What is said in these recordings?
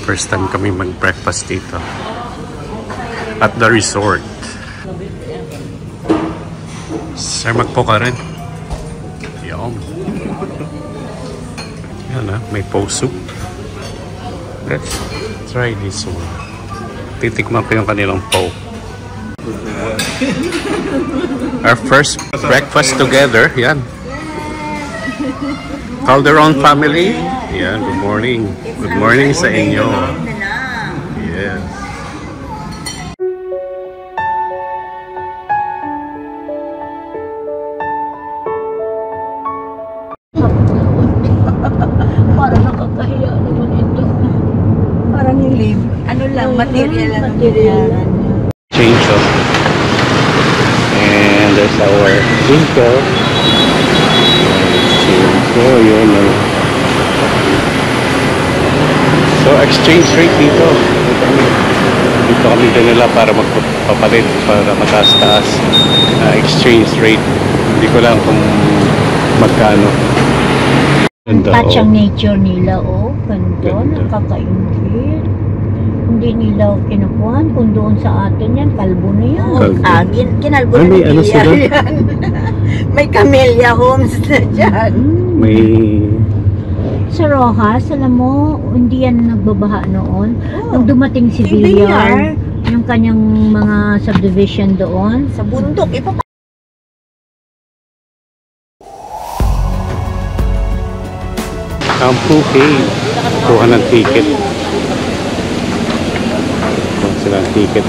First time kami mag-breakfast dito. At the resort. Sir, magpo ka rin. Yan. Yan may po soup. Let's try this one. Titikman ko yung kanilang po. Our first breakfast together. Yan. Calderon family. Yan, good morning. Good morning sa inyo. Yes. Parang nakakahiya naman ito. Parang yung live. Ano lang, material lang. Change of. And there's our Jinko. So, yun. So, exchange rate dito. Dito kami dinala para magpapalit, para mataas-taas. Exchange rate. Hindi ko lang kung magkano. Touch ang nature nila, ganda, nakakaingit. Hindi nila kinukuhan, kung doon sa atin yan, kalbo na yan. Kinalbo na yan. May camellia homes na dyan. May... Sa Rojas, alam mo, hindi yan nagbabaha noon. Nung dumating si Villar, yung kanyang mga subdivision doon. Sa bundok, Campo Cave. Kuha ng ticket. Kuha sila ng ticket.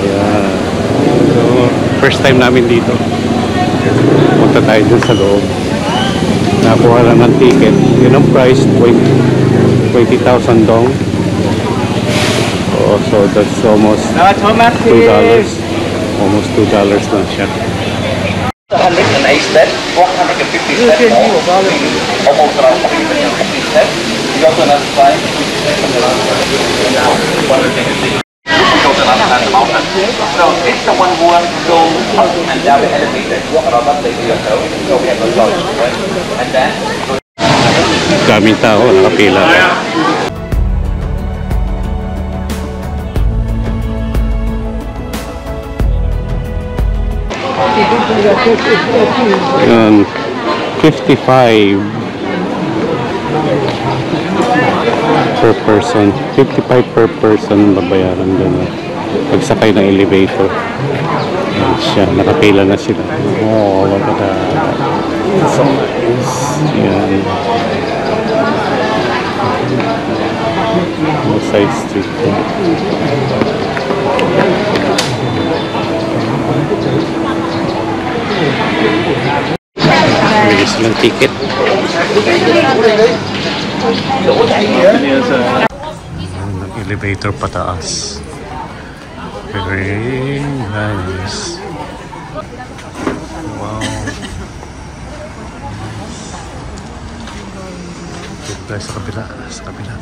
Ayan. So, first time namin dito. Punta tayo dun sa loob. Nakuha lang ng ticket. Yun ang price, 20,000 dong. Oh, so that's almost $2. Almost $2 lang siya. 108 steps, 150 steps, almost around 150 steps. You also have to climb. So it's the one who wants to go up and down the elevator. Walk around that lady yourself. So we have no charge, right? And then Daming tao, nakapila ka. Ayan, 55 per person. 55 per person babayaran doon. Pagsakay ng elevator. Ayan siya, nakapila na sila. Oh, look at that. So nice. Ayan. Side street. Bili silang ticket. Ang elevator pataas. Very nice. Wow. Dito tayo sa kabila. Sa kabila.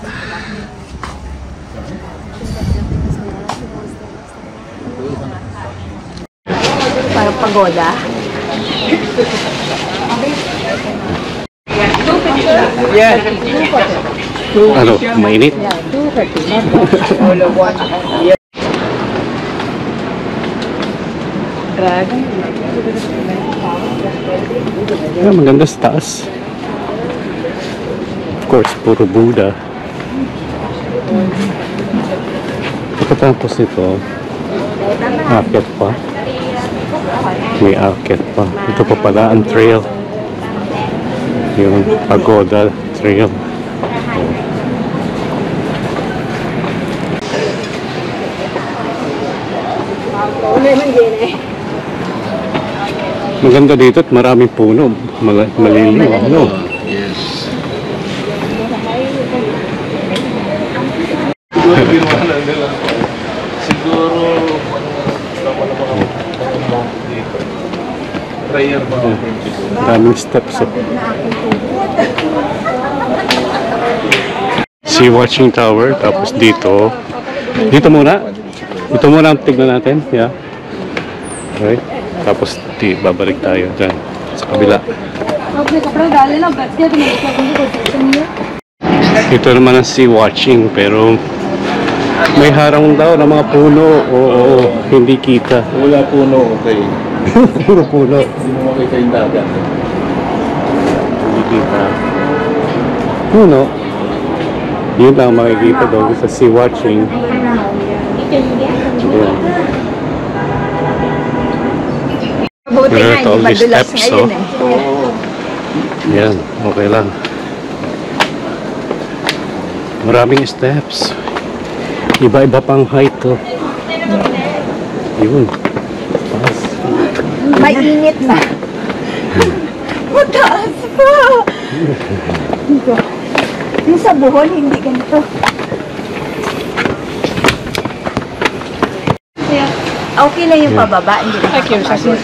Parang pagoda. Ano? Mainit? Yeah, maganda sa taas. Of course, puro Buddha. Pagkatapos nito, aakyat pa. May aakyat pa. Ito pa pala ang trail. Yung Pagoda Trail. Maganda dito at maraming puno. Maliliw. No? yes. Siguro prayer ba? Daming steps. Sea watching tower. Tapos dito. Dito muna. Ito muna ang tignan natin. Yeah. Right. Tapos babalik tayo dyan sa kabila. Ito naman ang sea watching, pero may harang daw ng mga puno. Oo, hindi kita. Wala puno, okay. Puro puno. Hindi mo makita yung dagat. Hindi kita. Puno. Yun lang makikita doon sa sea watching. Ayan. Buti There nga, are all hindi these madulas steps, ngayon oh. eh. Yan, okay lang. Maraming steps. Iba-iba pang height to. Yun. Taas. Mainit na. Mataas pa. Ito. Yung sa buhon, hindi ganito. Okay lang yung pababa, hindi na makapagod.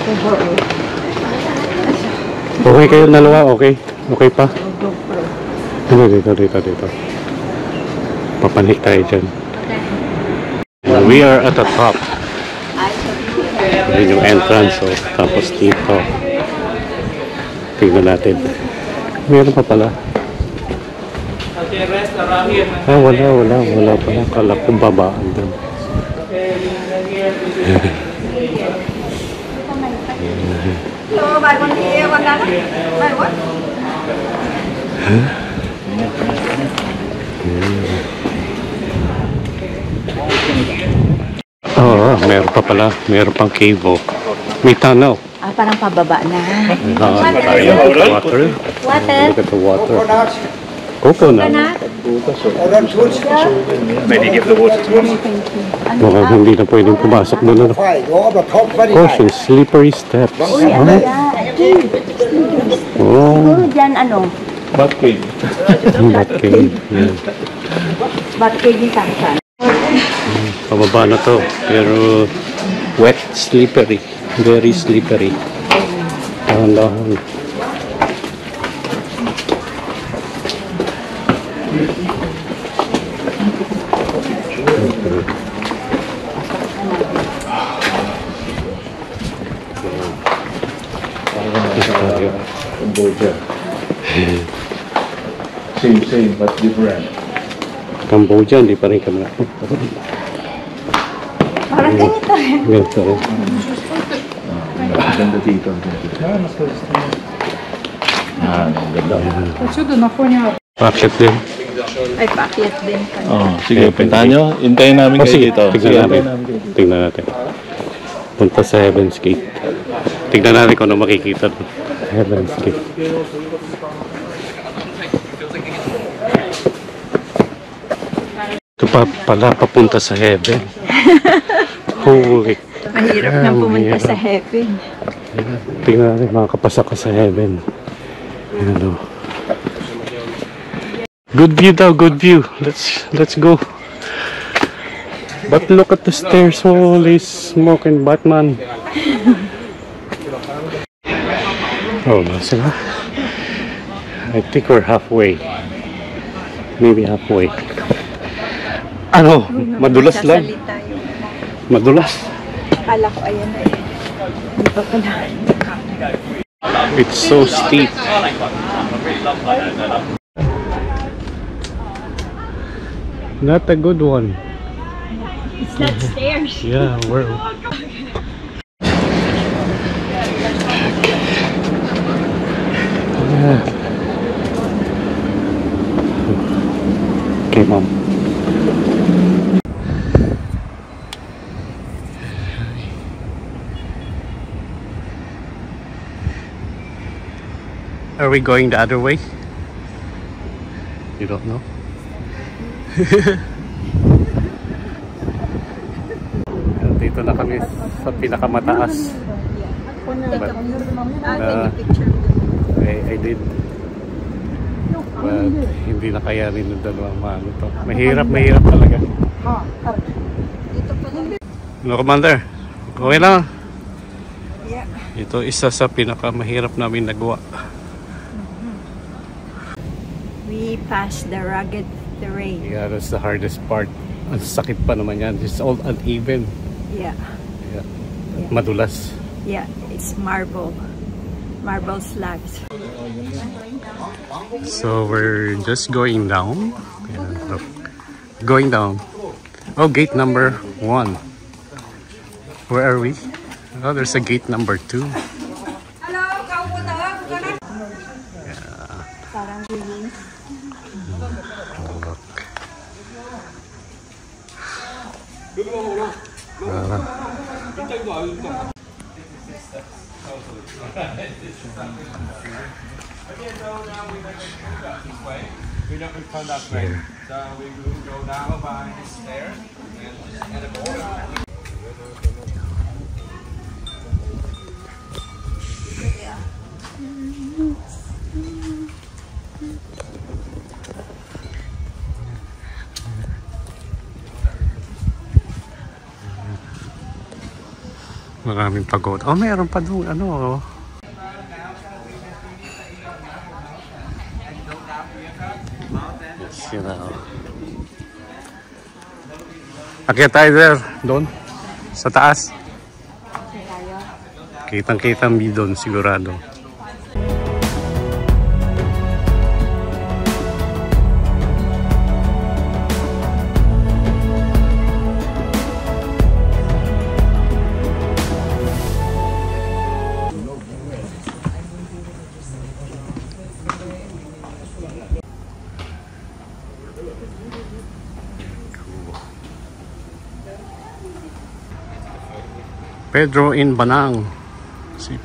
Okay kayo dalawa, okay? Okay pa? Dito. Papanik tayo dyan. And we are at the top. Yun yung entrance, oh. Tapos dito. Tingnan natin. Meron pa pala. Wala pala. Kala ko babaan doon. Oo, meron pa pala. Meron pang cave, oh. May tunnel. Ah, parang pababa na. Water. Water. Look at the water. Coconut. Maybe give the water to us. Mukhang hindi na pwedeng pumasok doon. Caution, slippery steps. Uy, ano yan? Oh, Siguro dyan, ano? Batcave. bat cave. Yeah. Bakit yung tangsan? Pababa na to. Pero wet, slippery. Very slippery. Dahan-dahan. Cambodia. Same, but different. Cambodia, hindi pa rin kami na. Parang ganito rin. Ganito rin. Ganda dito. Ganda. Bakit din? Ay, pakyat din. Oh, sige, puntahan nyo. Hintayin namin kayo Sige, dito. tignan natin. Tignan natin. Punta sa Heaven's Gate. Tignan natin kung ano makikita doon. Heaven's Gate. Ito pa pala papunta sa heaven. Holy. Mahirap na pumunta sa heaven. Tingnan natin makakapasa ka sa heaven. Ayan, oh. Good view daw, good view. Let's go. But look at the stairs. Holy smoking Batman. Oh, nasa na? I think we're halfway. Maybe halfway. Ano? Madulas lang. Madulas. Akala ko ayan na eh. Hindi pa pala. It's so steep. Not a good one. It's not stairs. Yeah, we're... Yeah. Okay, Mom. Are we going the other way? You don't know? Dito na kami sa pinakamataas. But, I did. But hindi na kayanin ng dalawang mano to. Mahirap talaga. No, Commander? Okay lang. Ito isa sa pinakamahirap namin nagawa. We passed the rugged terrain. Yeah, that's the hardest part. Ang sakit pa naman yan. It's all uneven. Yeah. Yeah. Madulas. Yeah, it's marble slabs. So we're just going down. Yeah, look. Going down. Oh, gate number 1. Where are we? Oh, there's a gate number 2. We don't found that way. So we will go down by the stairs and just head over. Maraming pagoda. Oh, mayroon pa doon. Ano? Oh. Sira. Akyat tayo there. Doon. Sa taas. Kitang-kitang doon sigurado. Pedro in Banang. Si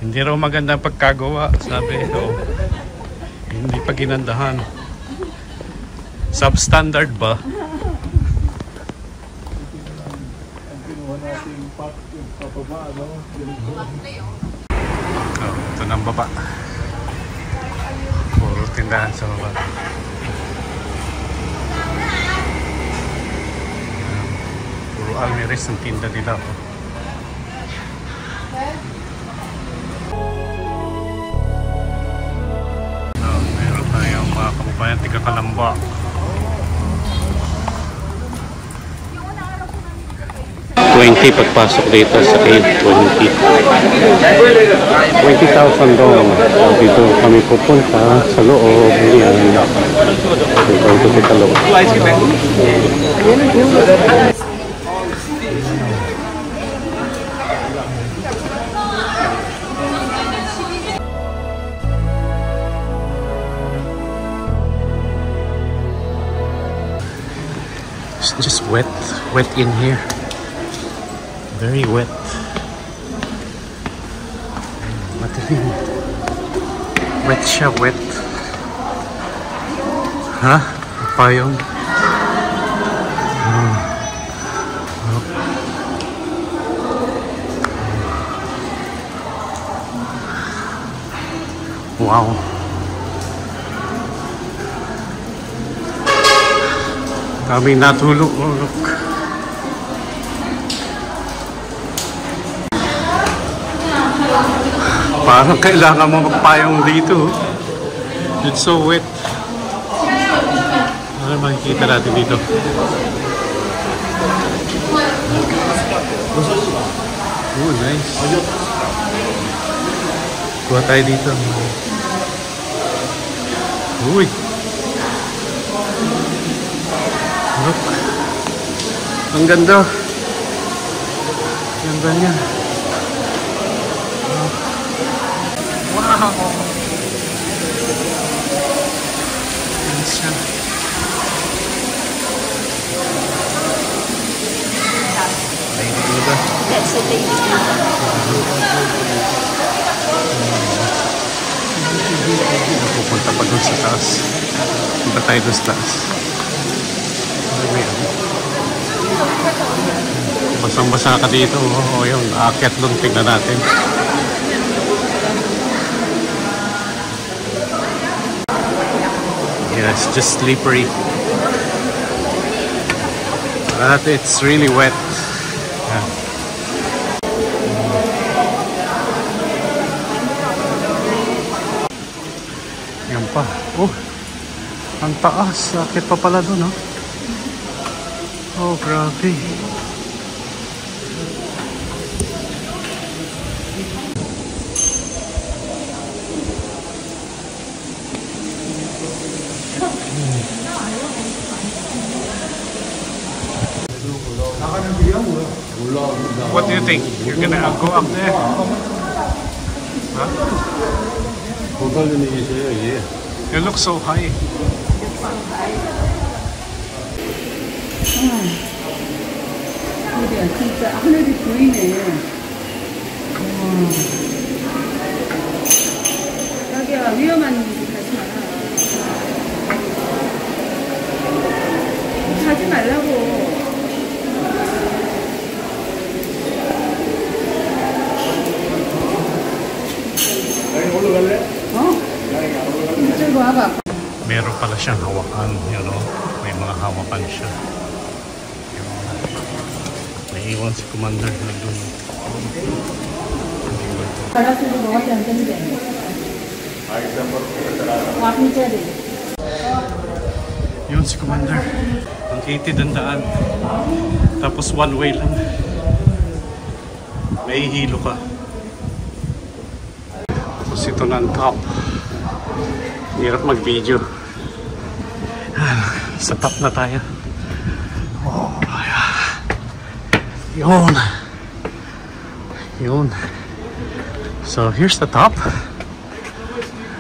Hindi raw maganda pagkagawa, sabi. So, hindi pa ginandahan. Substandard ba? Oh, ito ng baba. Puro tindahan sa baba. Puro almeres ang tinda nila. Meron tayong mga kababayan tiga Kalamba. Pagpasok dito sa cave, 20,000 doon. Dito kami pupunta sa loob. Yan. Ito sa loob. It's just wet in here. Very wet. Matilim. Wet siya, wet. Ha? Pa yun? Wow. Kaming natulog. Oh, look. Parang kailangan mo magpayong dito. It's so wet. Ano makikita natin dito? Oh, nice. Kuha tayo dito. Uy! Look. Ang ganda. Ganda niya. Wow! Yan siya. Lady Buddha. That's a Lady Buddha. Pupunta pa doon sa taas. Punta tayo doon sa taas. Basang-basa ka dito. Oh, yun. Aakyat doon. Tignan natin. Yeah, it's just slippery. But it's really wet. Yeah. Yan pa. Oh, Ang taas. Sakit pa pala dun, no? Oh, grabe. What do you think? You're gonna go up there? Huh? It looks so high. 진짜 하늘이 보이네. 자기야 위험한 일 하지 마라. 하지 말라고. 이쪽으로 와봐. Meron pala siyang hawakan, you know? May mga hawakan siya. Naiiwan si Commander na doon. 갈라서도 너한테 안 되는데. 와피 줘야 돼. Yun si Commander. Ang kitid ang daan. Tapos one way lang. May hilo ka. Tapos ito na ang top. Hirap mag-video. Sa top na tayo. Oh, yun. Yun. So, here's the top.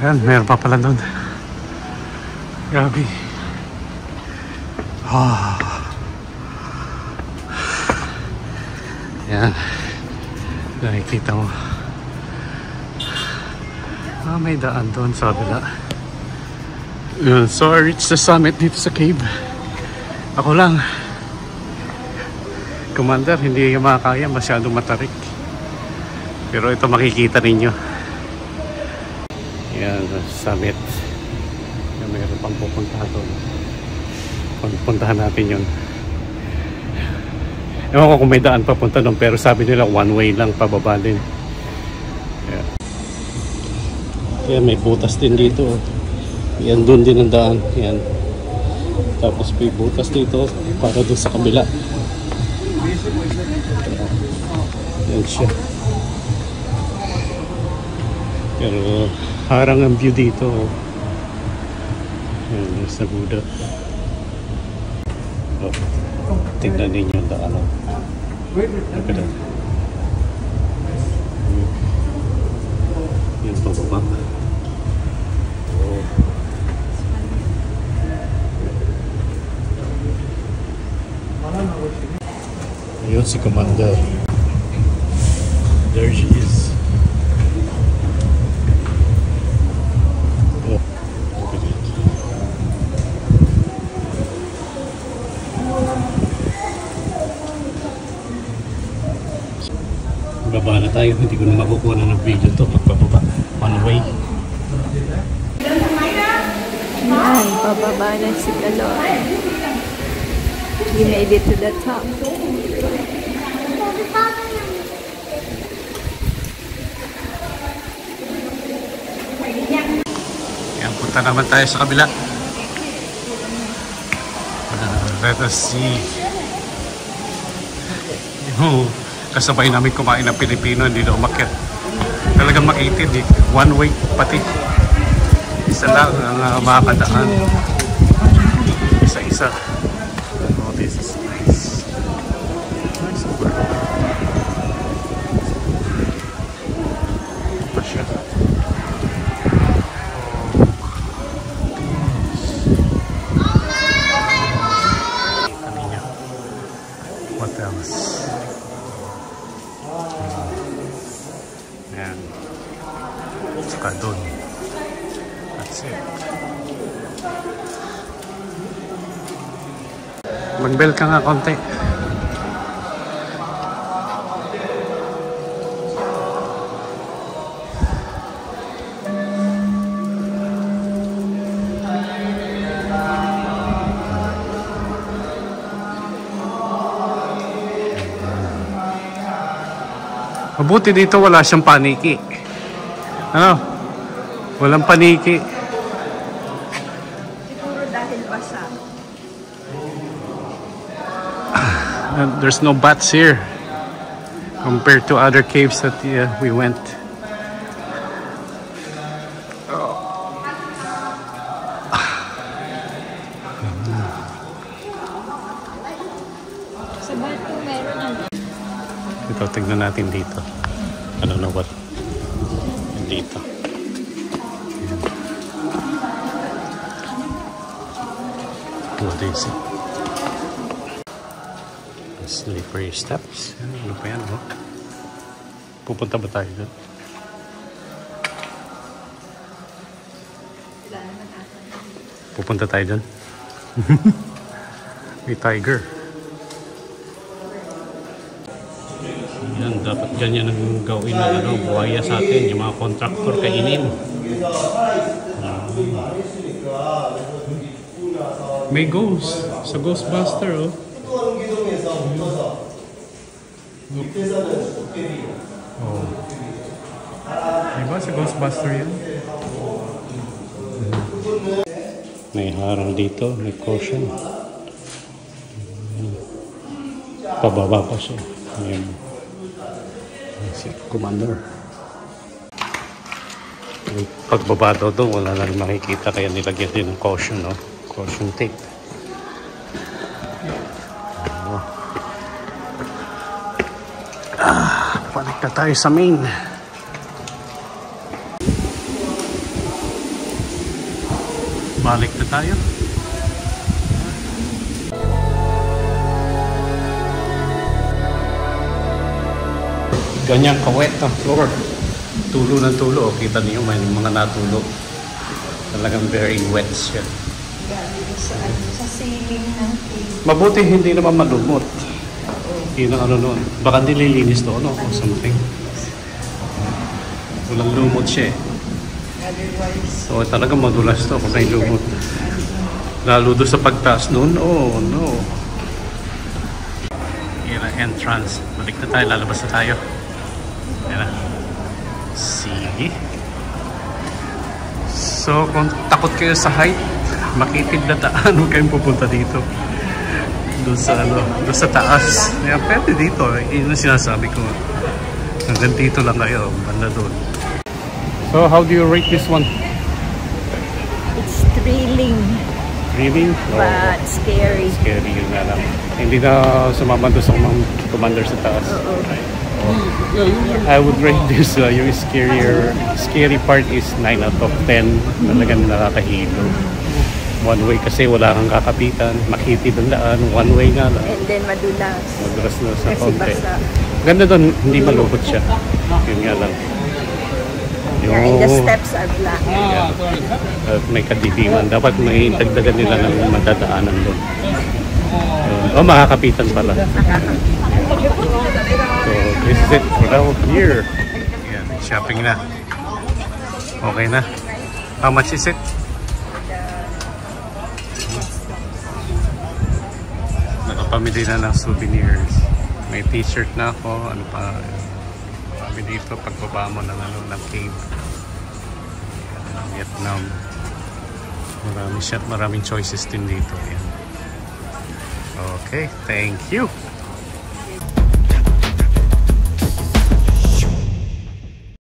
Ayan, meron pa pala doon. Grabe. Ah. Ayan. Nakikita mo. Ah, may daan doon sa kabila. Yun. So, I reached the summit dito sa cave. Ako lang. Commander, hindi makakaya. Masyadong matarik. Pero ito makikita ninyo. Yan, summit. Yan, mayroon pang pupuntahan doon. Pagpuntahan natin yun. Ewan ko kung may daan papunta doon. Pero sabi nila one way lang pababa din. Yan, may butas din dito. Yan, doon din ang daan. Yan. Tapos may butas dito para doon sa kabila. Yan siya. Pero harang ang view dito. Yan, sa Buddha. Oh, tingnan ninyo ang daan. Nakada. Yan pababa. Oh. Ayun si Commander. There she is. Oh, look at it. Baba na tayo. Hindi ko na makukuha na ng video to pagpababa. One way. Ayan, pababa na si Kaloy. We made it to the top. Yan, punta naman tayo sa kabila. Let us see. Yung kasabay namin kumain ng Pilipino, hindi na umakyat. Talagang makitid eh. One way pati. Isa lang ang makakadaan. Isa-isa. Oh, this is nice. Nice over. Pa siya. Kanina. What else? Ayan. Saka doon. That's it. Mag-bell ka nga konti. Mabuti dito wala siyang paniki. Ano? Walang paniki. there's no bats here compared to other caves that we went. Sa bato meron ang Ito, tignan natin dito. I don't know what. Dito. What is it? Slippery steps. Ano pa yan, oh? Pupunta ba tayo doon? Pupunta tayo doon? May tiger. Yan, dapat ganyan ang gawin ng ano, buhaya sa atin, yung mga contractor kainin. May ghost sa Ghostbuster, oh. Oh. Diba sa Ghostbuster yan? May harang dito, may caution. Pababa pa siya. Ayan. Si Commander. Pagbaba daw doon, wala na rin makikita, kaya nilagyan din ng caution, no? Caution tape. Balik na tayo sa main. Balik na tayo. Ganyang kawet ang floor. Tulo ng tulo. Kita niyo may mga natulo. Talagang very wet siya. sa ceiling ng cave. Mabuti hindi naman malumot. Yun ang ano nun. Baka nililinis doon, no? O something. Walang lumot siya eh. Otherwise, So talagang madulas to kung may lumot. Lalo doon sa pagtaas nun. Oh no. Yan ang entrance. Balik na tayo. Lalabas na tayo. Yan na. Sige. So kung takot kayo sa height, makitid na daan, huwag kayong pupunta dito. Doon sa ano, doon sa taas. Kaya pwede dito. Yun ang sinasabi ko. Hanggang dito lang kayo. Banda doon. So how do you rate this one? it's thrilling Thrilling? but scary. Scary yun nga lang. Hindi na sumama doon sa mga commander sa taas. I would rate this, yung scary part is 9 out of 10. Talagang nakakahilo. One way kasi wala kang kakapitan, makitid ang daan, one way nga lang. And then madulas. Madulas na sa Kasi konti. basa. Ganda doon, hindi malubot siya. Yun nga lang. Yeah, and the steps are black. At may kadidiman. Dapat may dagdagan nila ng madadaanan doon. Makakapitan pala. So, this is it for now here. Yan, shopping na. Okay na. How much is it? Nakapamili na ng souvenirs. May t-shirt na ako. Ano pa? Kami dito pagbaba mo ng, ano, ng cave. Yan, Vietnam. Maraming choices din dito. Yan. Okay, thank you.